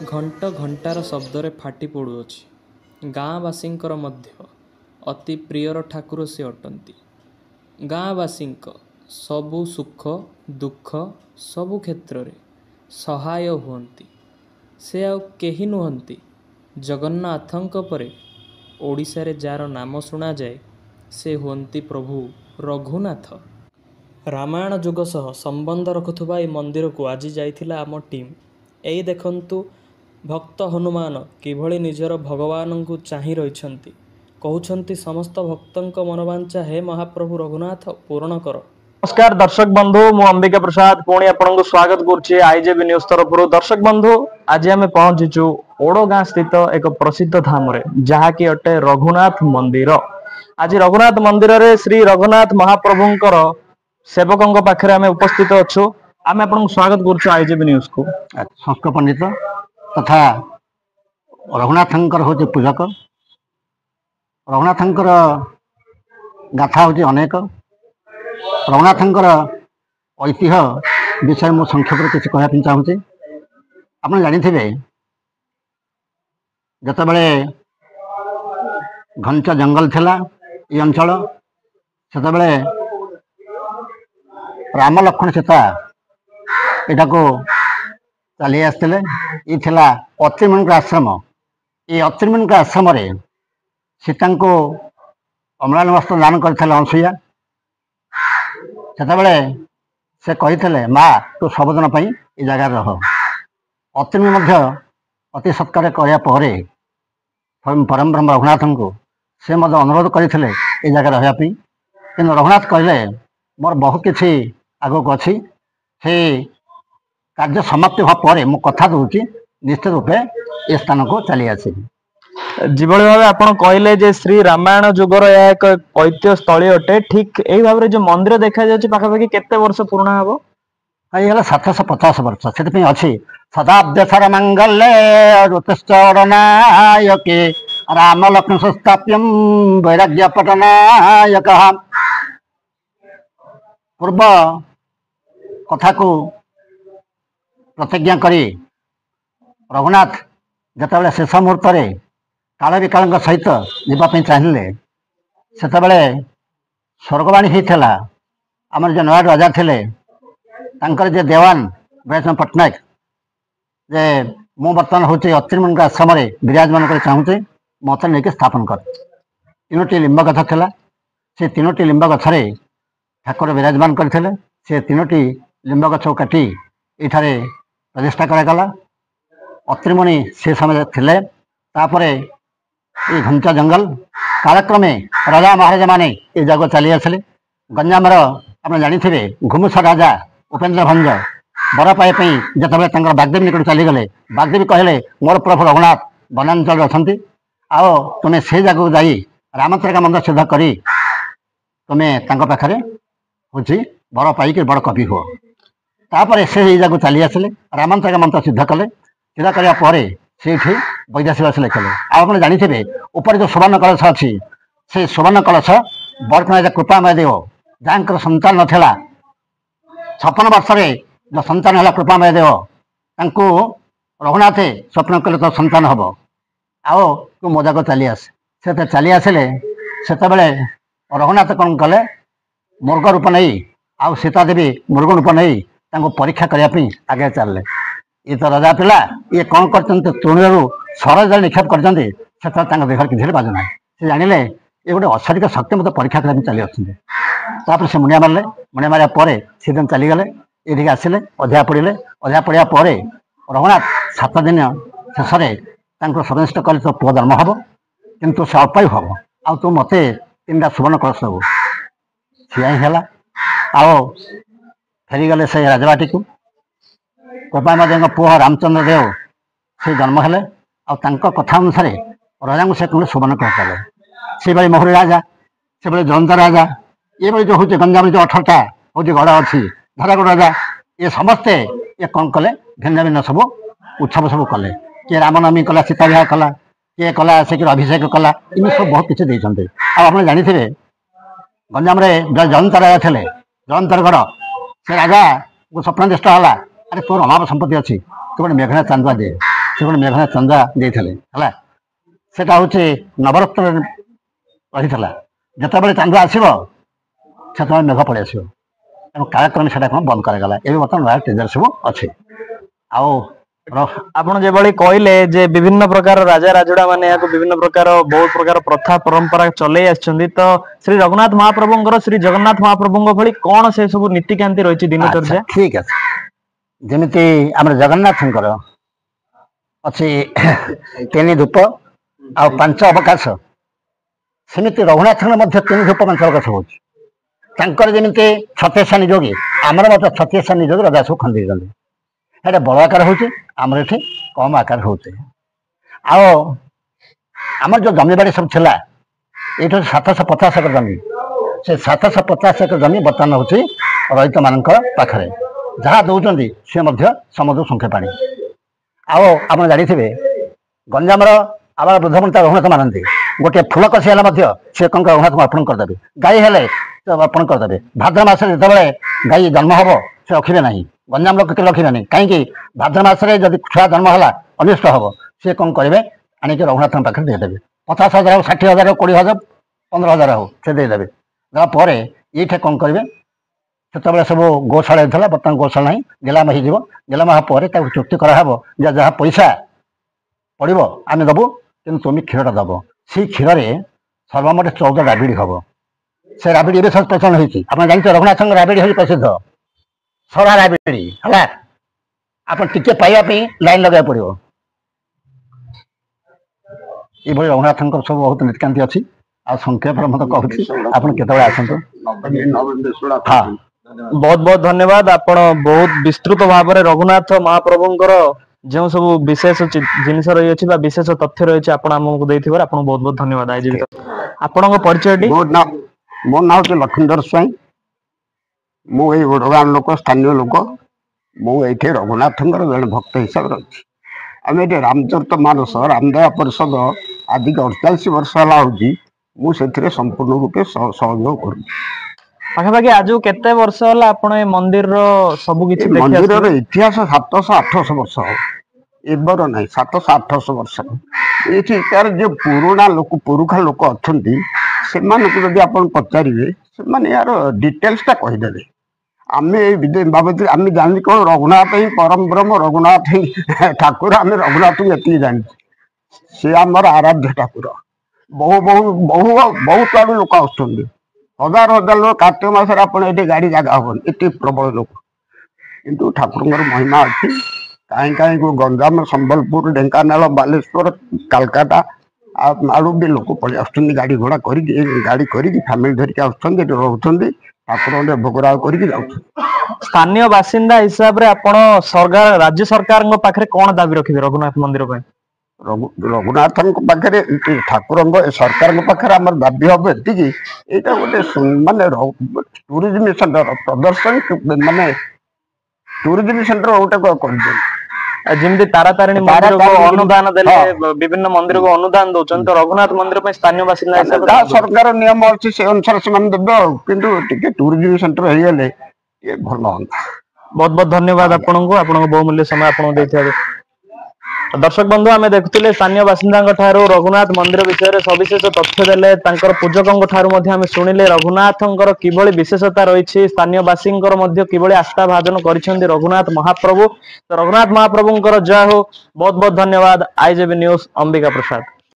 ଘଣ୍ଟ ଘଣ୍ଟାର ଶବ୍ଦରେ ଫାଟି ପଡ଼ୁଅଛି। ଗାଁବାସୀଙ୍କର ମଧ୍ୟ ଅତି ପ୍ରିୟର ଠାକୁର ସେ ଅଟନ୍ତି। ଗାଁବାସୀଙ୍କ ସବୁ ସୁଖ ଦୁଃଖ ସବୁ କ୍ଷେତ୍ରରେ ସହାୟ ହୁଅନ୍ତି। ସେ ଆଉ କେହି ନୁହନ୍ତି, ଜଗନ୍ନାଥଙ୍କ ପରେ ଓଡ଼ିଶାରେ ଯାହାର ନାମ ଶୁଣାଯାଏ ସେ ହୁଅନ୍ତି ପ୍ରଭୁ ରଘୁନାଥ। ରାମାୟଣ ଯୁଗ ସହ ସମ୍ବନ୍ଧ ରଖୁଥିବା ଏହି ମନ୍ଦିରକୁ ଆଜି ଯାଇଥିଲା ଆମ ଟିମ୍। ଏଇ ଦେଖନ୍ତୁ ଭକ୍ତ ହନୁମାନ କିଭଳି ନିଜର ଭଗବାନଙ୍କୁ ଚାହିଁ ରହିଛନ୍ତି। କହୁଛନ୍ତି ସମସ୍ତ ଭକ୍ତଙ୍କ ମନବାଞ୍ଛା ହେ ମହାପ୍ରଭୁ ରଘୁନାଥ ପୂରଣ କର। नमस्कार दर्शक बंधु मु अंबिका प्रसाद पुणी आपको स्वागत करुच्ची आईजेबी न्यूज तरफ। दर्शक बंधु आज आम पहुंचीचु ओडगाँ स्थित एक प्रसिद्ध धाम जहाँ कि अटे रघुनाथ मंदिर। आज रघुनाथ मंदिर रे श्री रघुनाथ महाप्रभुंकर सेवकों पाखे आम उपस्थित अच्छु। आम आपको स्वागत करुच्छु आईजेबी न्यूज को। संस्कृत पंडित तथा रघुनाथंकर हूँ पूजक। रघुनाथंकर गाथा हूँ अनेक। रघुनाथंकर ऐतिह्य विषय मु संक्षेप किसी कहना चाहूँगी। आप जानी जिते घंच जंगल थिला ये अंचल से राम लक्ष्मण सीता यहाँ को चली आसते। ये अत्रिमुनि आश्रम। ये अत्रिमुनि आश्रम सीता को अम्लान वस्त्र दान करते अनसुईया। से कहते माँ तू सबदिन ये जगार रह। अत्रिमुनि अति सत्कार कराया परम ब्रह्म रघुनाथ को से अनुरोध करते ये जगह रही। कि रघुनाथ कहले मोर बहुत किसी आगक अच्छी से कार्य समाप्ति होगा मु कथा दूची निश्चित रूपे ए स्थान को चली आसी। जिभଳି भाव आप कहले जे श्री रामायण जुगर यह एक ऐतिह्य स्थली अटे। ठीक यही भाव जो मंदिर देखा जाए पाखापाखि केते वर्ष पुराना हम? ये 750 वर्ष से अच्छी सदाब्दर मंगल्ये ऋतुश्चरणायके राम लक्ष्मण संस्थाप्यम वैराग्य पटनायक। पूर्व कथा को प्रतिज्ञा करी रघुनाथ जिते शेष मुहूर्त काल विकाल सहित जावाई चाहिए से स्वर्गवाणी होता। आम जो नया राजा थे जे देवान वैष्णव पट्टनायक जे मु बर्तमान हूँ अत्रिमुनि आश्रम विराजमान कर चाहूँगी मत नहीं स्थापन कर। 3टी लिंब गछ था से 3टी लिंब गछरे ठाकुर विराजमान करते। से 3टी लिंब गछ काटी ये प्रतिष्ठा करागला। अत्रिमुनि से समय थे तापरे ये घंचा जंगल कालक्रमे राजा महाराजा माने ये जगह चली आसले। गंजामर आप जानी घुमुसा राजा उपेन्द्र भंज बर पाइप जिते बागदेवी निकट चलीगले बागदेवी कहले मोर प्रभु रघुनाथ वनांचल अच्छा आओ तुम्हें से जगह जा रामचरिका मंदिर सिद्ध करी तुम्हें पाखे हूँ बर पाइक बड़ कवि हो। तापर से जगह चली आसले रामचरिका मंत्र सिद्ध कले। सिद्ध कराया से वैदेशिक भाषा लिखले। आप जानी ऊपर जो सुवर्ण कलश अच्छी से सुवर्ण कलश बड़कणा कृपामय देव जहाँ संतान नाला 56 वर्ष जो संतान है कृपामय देव रघुनाथ स्वप्न कले तो संतान हम आओ तू मो जगह चली आस। से चली आसिले से रघुनाथ कौन कले मृग रूप नहीं आउ सीता देवी मृग रूप नहीं परीक्षा करने आगे चलले। ये तो राजा पिला ये कौन कर तृणरू सरज निक्षेप कर देह किसी बाजुना से जानिले ये गोटे असाधिक शक्ति मत परीक्षा करने चली आसते। से मुनिया मारे मुनिया मारे सी दिन चलीगले ये आसिले अध्याय पढ़ले। अध्याय पढ़ा रघुनाथ 7 दिन शेष सदनिष्ठ कले तो पुओ जन्म हम किंतु से अल्पायु हम आ तू मत 3टा सुवर्ण कलश दबू सीआ ही आओ फेरीगले से राजबाटी को। कृपामय पुओ रामचंद्र देव से जन्म हेले कथा अनुसार राजा को से कौन सुवर्ण कहते से भाई मोहरी राजा से भाई जयंत राजा ये भाई जो हूँ गंजाम जो 18टा हूँ गढ़ अच्छी धरागढ़ राजा ये समस्ते ये कौन कले भिन्न भिन्न सब उत्सव सब कले। किए रामनवमी कला सीता विवाह कला किए कला से अभिषेक कला इन सब बहुत किसी देते। आप जानी गंजाम जो जयंत राजा थे जयंतगढ़ से राजा को स्वप्न दृष्ट है अरे तोर अभाव संपत्ति अच्छी तू गोटे मेघना चांदुआ दे ସେ ଗୋଟେ ମେଘନାଥ ଚନ୍ଦା ଦେଇଥିଲେ ହେଲା। ସେଟା ହଉଛି ନବରତ୍ନ ରହିଥିଲା। ଯେତେବେଳେ ଚାନ୍ଦ ଆସିବ ସେତେବେଳେ ମେଘ ପଳେଇ ଆସିବ। ତେଣୁ କାଳକ୍ରମେ ସେଟା କ'ଣ ବନ୍ଦ କରାଗଲା। ଏବେ ବର୍ତ୍ତମାନ ନୂଆ ଟେଣ୍ଡର ସବୁ ଅଛି। ଆଉ ଆପଣ ଯେଭଳି କହିଲେ ଯେ ବିଭିନ୍ନ ପ୍ରକାର ରାଜା ରାଜୁଡା ମାନେ ଏହାକୁ ବିଭିନ୍ନ ପ୍ରକାର ବହୁତ ପ୍ରକାର ପ୍ରଥା ପରମ୍ପରା ଚଲେଇ ଆସିଛନ୍ତି, ତ ଶ୍ରୀ ରଘୁନାଥ ମହାପ୍ରଭୁଙ୍କର ଶ୍ରୀ ଜଗନ୍ନାଥ ମହାପ୍ରଭୁଙ୍କ ଭଳି କଣ ସେ ସବୁ ନୀତିକାନ୍ତି ରହିଛି ଦିନଚର୍ଯ୍ୟା? ଠିକ ଅଛି। ଯେମିତି ଆମର ଜଗନ୍ନାଥଙ୍କର ଅଛି 3 ଧୂପ ଆଉ 5 ଅବକାଶ, ସେମିତି ରଘୁନାଥଙ୍କର ମଧ୍ୟ 3 ଧୂପ 5 ଅବକାଶ ହଉଛି। ତାଙ୍କର ଯେମିତି 36 ନିଯୋଗୀ, ଆମର ମଧ୍ୟ 36 ନିଯୋଗୀ ରଜା ସବୁ ଖଞ୍ଜେଇଛନ୍ତି। ଏଇଟା ବଡ଼ ଆକାର ହଉଛି, ଆମର ଏଠି କମ ଆକାର ହଉଛି। ଆଉ ଆମର ଯୋଉ ଜମିବାଡ଼ି ସବୁ ଥିଲା, ଏଇଠି 750 ଏକର ଜମି। ସେ 750 ଏକର ଜମି ବର୍ତ୍ତମାନ ହଉଛି ରଇତ ମାନଙ୍କ ପାଖରେ। ଯାହା ଦଉଛନ୍ତି ସେ ମଧ୍ୟ ସମୁଦ୍ର ଶଙ୍ଖେ ପାଣି। ଆଉ ଆପଣ ଜାଣିଥିବେ ଗଞ୍ଜାମର ଆମର ବୃଦ୍ଧବନିତା ରଘୁନାଥ ମାନନ୍ତି। ଗୋଟିଏ ଫୁଲ କଷି ହେଲେ ମଧ୍ୟ ସେ କ'ଣ ରଘୁନାଥଙ୍କୁ ଅର୍ପଣ କରିଦେବେ। ଗାଈ ହେଲେ ସେ ଅର୍ପଣ କରିଦେବେ। ଭାଦ୍ର ମାସରେ ଯେତେବେଳେ ଗାଈ ଜନ୍ମ ହେବ ସେ ରଖିବେ ନାହିଁ। ଗଞ୍ଜାମ ଲୋକ କେହି ରଖିବେ ନାହିଁ। କାହିଁକି? ଭାଦ୍ର ମାସରେ ଯଦି ଛୁଆ ଜନ୍ମ ହେଲା ଅନିଷ୍ଟ ହେବ। ସେ କ'ଣ କରିବେ? ଆଣିକି ରଘୁନାଥଙ୍କ ପାଖରେ ଦେଇଦେବେ। 50,000 ହଉ, 60,000 ହଉ, 20,000, 15,000 ହଉ, ସେ ଦେଇଦେବେ। ଦେବା ପରେ ଏଇଠି କ'ଣ କରିବେ? ସେତେବେଳେ ସବୁ ଗୋଶାଳା ହେଇଥିଲା, ବର୍ତ୍ତମାନ ଗୋଶାଳା ନାହିଁ, ଗେଲାମ ହେଇଯିବ। ଗେଲାମ ହେବା ପରେ ତାକୁ ଚୁକ୍ତି କରାହେବ ଯେ ଯାହା ପଇସା ପଡ଼ିବ ଆମେ ଦେବୁ, କିନ୍ତୁ ତୁମେ କ୍ଷୀରଟା ଦେବ। ସେଇ କ୍ଷୀରରେ ସର୍ବମୋଟ 14 ରାବିଡ଼ି ହେବ। ସେ ରାବିଡ଼ି ଏବେ ସବୁ ପ୍ରଚଳନ ହେଇଛି। ଆପଣ ଜାଣିଛ ରଘୁନାଥଙ୍କ ରାବିଡ଼ି ହେଉଛି ପ୍ରସିଦ୍ଧ ସରା ରାବିଡ଼ି ହେଲା। ଆପଣ ଟିକେ ପାଇବା ପାଇଁ ଲାଇନ୍ ଲଗାଇବାକୁ ପଡ଼ିବ। ଏଇଭଳି ରଘୁନାଥଙ୍କର ସବୁ ବହୁତ ନୀତିକାନ୍ତି ଅଛି। ଆଉ ସଂକ୍ଷେପରେ ମୋତେ କହୁଛି, ଆପଣ କେତେବେଳେ ଆସନ୍ତୁ। ହଁ, ବହୁତ ବହୁତ ଧନ୍ୟବାଦ। ଆପଣ ବହୁତ ବିସ୍ତୃତ ଭାବରେ ରଘୁନାଥ ମହାପ୍ରଭୁଙ୍କର ଯେଉଁ ସବୁ ବିଶେଷ ଜିନିଷ ରହିଅଛି ବା ବିଶେଷ ତଥ୍ୟ ରହିଛି ଆପଣ ଆମକୁ ଦେଇଥିବାରୁ ଆପଣଙ୍କୁ ବହୁତ ବହୁତ ଧନ୍ୟବାଦ। ଆପଣଙ୍କ ପରିଚୟଟି? ମୋ ନାଁ ହେଉଛି ଲକ୍ଷ୍ମୀଧର ସ୍ୱାଇଁ। ମୁଁ ଏଇ ଓଡ଼ଗାଁ ଲୋକ, ସ୍ଥାନୀୟ ଲୋକ। ମୁଁ ଏଇଠି ରଘୁନାଥଙ୍କର ଜଣେ ଭକ୍ତ ହିସାବରେ ଅଛି। ଆମେ ଏଠି ରାମଚରିତ ମାନସ ରାମଦେବା ପରିଷଦ ଆଜିକି 48 ବର୍ଷ ହେଲା ହେଉଛି। ମୁଁ ସେଥିରେ ସମ୍ପୂର୍ଣ୍ଣ ରୂପେ ସହଯୋଗ କରୁଛି। ପାଖାପାଖି ଆଜ କେତେ ବର୍ଷ ହେଲା ଆପଣ ଏ ମନ୍ଦିରର ସବୁ କିଛି ମନ୍ଦିରର ଇତିହାସ 700-800 ବର୍ଷ ହବ। ଏବର ନାହିଁ, 700-800 ବର୍ଷ। ଏଠି ତାର ଯୋଉ ପୁରୁଣା ଲୋକ, ପୁରୁଖା ଲୋକ ଅଛନ୍ତି, ସେମାନଙ୍କୁ ଯଦି ଆପଣ ପଚାରିବେ ସେମାନେ ୟାର ଡିଟେଲ୍ସଟା କହିଦେବେ। ଆମେ ଏଇ ବାବଦରେ ଆମେ ଜାଣିଛୁ କ'ଣ ରଘୁନାଥ ହିଁ ପରମ ବ୍ରହ୍ମ, ରଘୁନାଥ ହିଁ ଠାକୁର। ଆମେ ରଘୁନାଥଙ୍କୁ ଏତିକି ଜାଣିଛୁ। ସେ ଆମର ଆରାଧ୍ୟ ଠାକୁର। ବହୁତ ଆଡୁ ଲୋକ ଆସୁଛନ୍ତି। ହଜାର ହଜାର ଲୋକ। କାର୍ତ୍ତିକ ମାସରେ ଆପଣ ଏଠି ଗାଡ଼ି ଜାଗା ହବନି, ଏଠି ପ୍ରବଳ ଲୋକ। କିନ୍ତୁ ଠାକୁରଙ୍କର ମହିମା ଅଛି। କାହିଁ ଗଞ୍ଜାମ, ସମ୍ବଲପୁର, ଢେଙ୍କାନାଳ, ବାଲେଶ୍ୱର, କାଲକାଟା ଆଳୁ ବି ଲୋକ ପଳେଇ ଆସୁଛନ୍ତି ଗାଡ଼ି ଘୋଡ଼ା କରିକି, ଫ୍ୟାମିଲି ଧରିକି ଆସୁଛନ୍ତି, ଏଠି ରହୁଛନ୍ତି, ଠାକୁରଙ୍କ ଭୋଗରାଗ କରିକି ଯାଉଛନ୍ତି। ସ୍ଥାନୀୟ ବାସିନ୍ଦା ହିସାବରେ ଆପଣ ରାଜ୍ୟ ସରକାରଙ୍କ ପାଖରେ କ'ଣ ଦାବି ରଖିବେ ରଘୁନାଥ ମନ୍ଦିର ପାଇଁ? ରଘୁନାଥଙ୍କ ପାଖରେ, ଠାକୁରଙ୍କ ସରକାରଙ୍କ ପାଖରେ ଆମର ଦାବି ହବ ଏତିକି, ଏଇଟା ଗୋଟେ ମାନେ ଟୁରିଜିମ ସେଣ୍ଟର, ପ୍ରଦର୍ଶନୀ ମାନେ ଟୁରିଜିମ ସେଣ୍ଟର ଗୋଟେ କରିଛନ୍ତି। ଯେମିତି ତାରାତାରିଣୀ ମନ୍ଦିରକୁ ଅନୁଦାନ ଦେଲେ, ବିଭିନ୍ନ ମନ୍ଦିରକୁ ଅନୁଦାନ ଦଉଛନ୍ତି, ତ ରଘୁନାଥ ମନ୍ଦିର ପାଇଁ ସ୍ଥାନୀୟ ବାସିନ୍ଦା ହିସାବରେ ଯାହା ସରକାର ନିୟମ ଅଛି ସେ ଅନୁସାରେ ସେମାନେ ଦେବେ ଆଉ। କିନ୍ତୁ ଟିକେ ଟୁରିଜିମ ସେଣ୍ଟର ହେଇଗଲେ ଟିକେ ଭଲ ହୁଅନ୍ତା। ବହୁତ ବହୁତ ଧନ୍ୟବାଦ ଆପଣଙ୍କୁ, ଆପଣଙ୍କ ବହୁମୂଲ୍ୟ ସମୟ ଆପଣଙ୍କୁ ଦେଇଥିବାରୁ। ଦର୍ଶକ ବନ୍ଧୁ, ଆମେ ଦେଖୁଥିଲେ ସ୍ଥାନୀୟ ବାସିନ୍ଦାଙ୍କ ଠାରୁ ରଘୁନାଥ ମନ୍ଦିର ବିଷୟରେ ସବିଶେଷ ତଥ୍ୟ ଦେଲେ। ତାଙ୍କର ପୂଜକଙ୍କ ଠାରୁ ମଧ୍ୟ ଆମେ ଶୁଣିଲେ ରଘୁନାଥଙ୍କର କିଭଳି ବିଶେଷତା ରହିଛି, ସ୍ଥାନୀୟ ବାସୀଙ୍କର ମଧ୍ୟ କିଭଳି ଆସ୍ଥା ଭାଜନ କରିଛନ୍ତି ରଘୁନାଥ ମହାପ୍ରଭୁ। ରଘୁନାଥ ମହାପ୍ରଭୁଙ୍କର ଜୟ ହୋ। ବହୁତ ବହୁତ ଧନ୍ୟବାଦ। ଆଇଜେବି ନ୍ୟୁଜ ଅମ୍ବିକା ପ୍ରସାଦ।